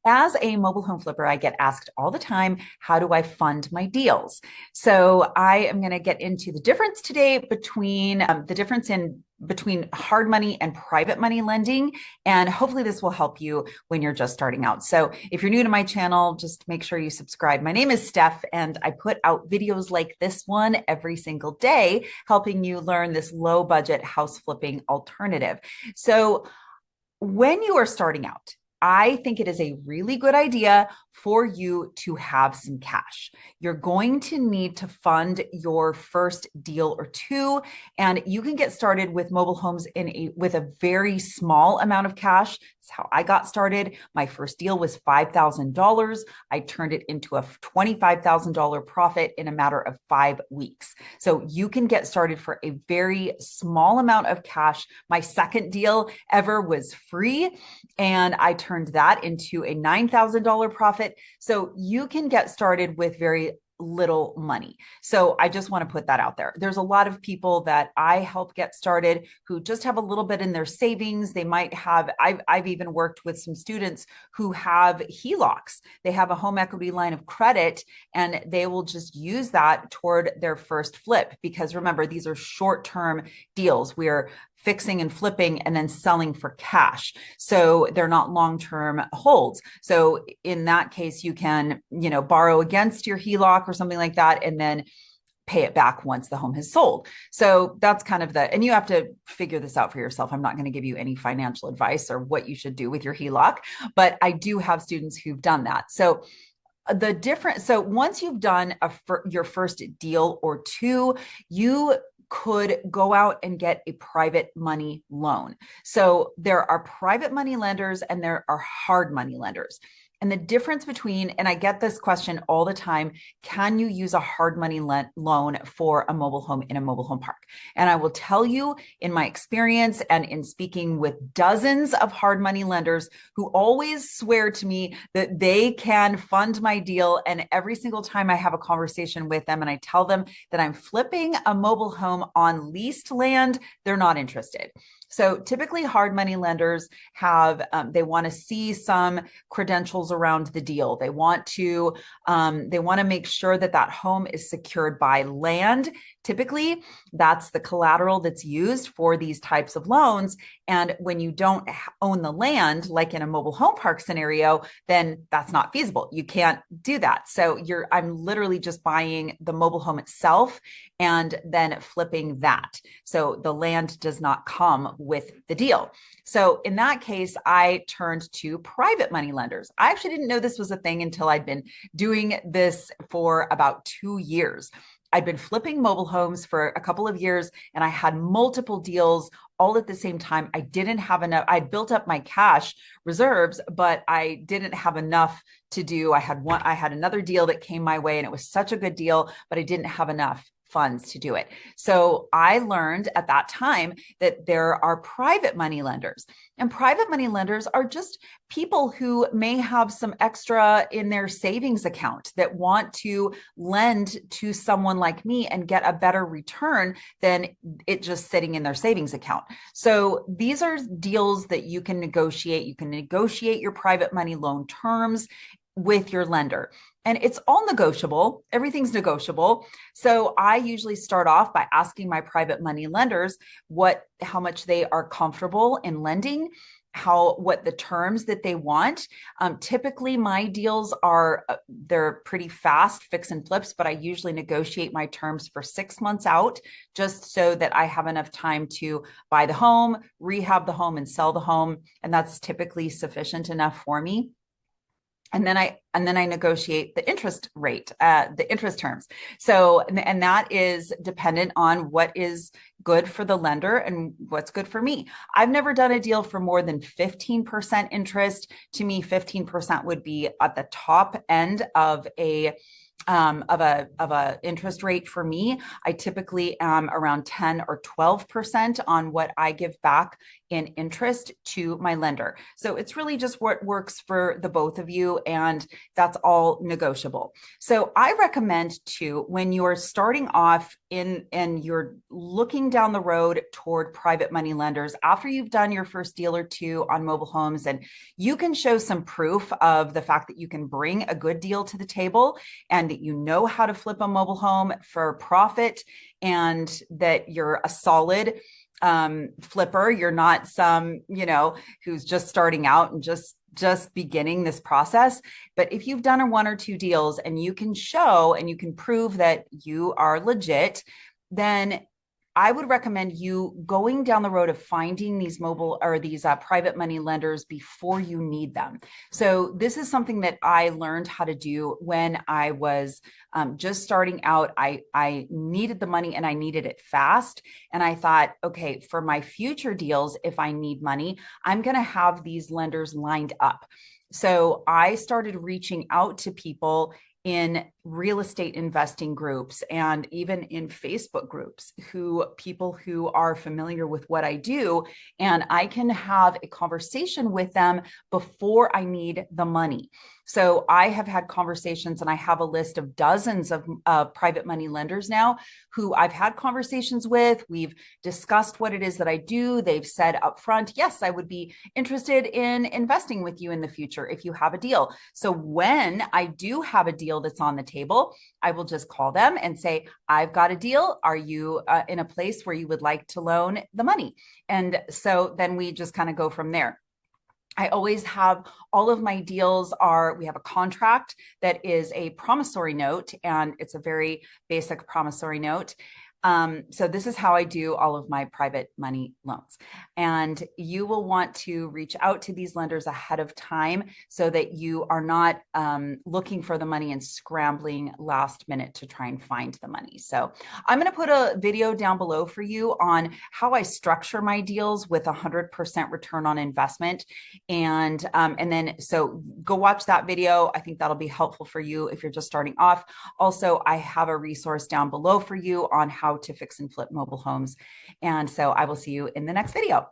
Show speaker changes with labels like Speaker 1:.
Speaker 1: As a mobile home flipper, I get asked all the time, how do I fund my deals? So I am going to get into the difference today between the difference in between hard money and private money lending. And hopefully this will help you when you're just starting out. So if you're new to my channel, just make sure you subscribe. My name is Steph, and I put out videos like this one every single day, helping you learn this low budget house flipping alternative. So when you are starting out, I think it is a really good idea for you to have some cash. You're going to need to fund your first deal or two, and you can get started with mobile homes with a very small amount of cash. That's how I got started. My first deal was $5,000. I turned it into a $25,000 profit in a matter of 5 weeks. So you can get started for a very small amount of cash. My second deal ever was free, and I turned that into a $9,000 profit. So you can get started with very little money. So I just want to put that out there. There's a lot of people that I help get started who just have a little bit in their savings. They might have, I've even worked with some students who have HELOCs. They have a home equity line of credit, and they will just use that toward their first flip. Because remember, these are short-term deals. We're fixing and flipping and then selling for cash. So they're not long-term holds. So in that case, you can, borrow against your HELOC or something like that, and then pay it back once the home has sold. So that's kind of and you have to figure this out for yourself. I'm not going to give you any financial advice or what you should do with your HELOC, but I do have students who've done that. So once you've done your first deal or two, you could go out and get a private money loan. So there are private money lenders and there are hard money lenders. And the difference between, and I get this question all the time, can you use a hard money loan for a mobile home in a mobile home park? And I will tell you, in my experience and in speaking with dozens of hard money lenders who always swear to me that they can fund my deal. And every single time I have a conversation with them and I tell them that I'm flipping a mobile home on leased land, they're not interested. So typically hard money lenders they want to see some credentials around the deal. They want to make sure that that home is secured by land. Typically, that's the collateral that's used for these types of loans. And when you don't own the land, like in a mobile home park scenario, then that's not feasible. You can't do that. So I'm literally just buying the mobile home itself and then flipping that. So the land does not come with the deal. So in that case, I turned to private money lenders. I actually didn't know this was a thing until I'd been doing this for about 2 years. I'd been flipping mobile homes for a couple of years, and I had multiple deals all at the same time. I didn't have enough. I'd built up my cash reserves, but I didn't have enough to do. I had another deal that came my way, and it was such a good deal, but I didn't have enough funds to do it. So I learned at that time that there are private money lenders, and private money lenders are just people who may have some extra in their savings account that want to lend to someone like me and get a better return than it just sitting in their savings account. So these are deals that you can negotiate. You can negotiate your private money loan terms with your lender. And it's all negotiable. Everything's negotiable. So I usually start off by asking my private money lenders how much they are comfortable in lending, what the terms that they want. Typically my deals they're pretty fast fix and flips, but I usually negotiate my terms for 6 months out, just so that I have enough time to buy the home, rehab the home, and sell the home. And that's typically sufficient enough for me. And then I negotiate the interest rate, the interest terms. So, and that is dependent on what is good for the lender and what's good for me. I've never done a deal for more than 15% interest. To me, 15% would be at the top end of a interest rate for me. I typically am around 10 or 12% on what I give back in interest to my lender. So it's really just what works for the both of you, and that's all negotiable. So I recommend too, when you're starting off in and you're looking down the road toward private money lenders, after you've done your first deal or two on mobile homes and you can show some proof of the fact that you can bring a good deal to the table and that you know how to flip a mobile home for profit and that you're a solid flipper. You're not some, who's just starting out and just beginning this process. But if you've done a one or two deals and you can show and you can prove that you are legit, then I would recommend you going down the road of finding these mobile or these private money lenders before you need them. So this is something that I learned how to do when I was just starting out. I needed the money and I needed it fast. And I thought, okay, for my future deals, if I need money, I'm going to have these lenders lined up. So I started reaching out to people in real estate investing groups and even in Facebook groups, people who are familiar with what I do, and I can have a conversation with them before I need the money. So I have had conversations, and I have a list of dozens of private money lenders now who I've had conversations with. We've discussed what it is that I do. They've said upfront, yes, I would be interested in investing with you in the future if you have a deal. So when I do have a deal that's on the table, I will just call them and say, I've got a deal. Are you in a place where you would like to loan the money? And so then we just kind of go from there. I always have all of my deals we have a contract that is a promissory note, and it's a very basic promissory note. So this is how I do all of my private money loans. And you will want to reach out to these lenders ahead of time so that you are not looking for the money and scrambling last minute to try and find the money. So I'm going to put a video down below for you on how I structure my deals with 100% return on investment. And then so go watch that video. I think that'll be helpful for you if you're just starting off. Also, I have a resource down below for you on how to fix and flip mobile homes. And so I will see you in the next video.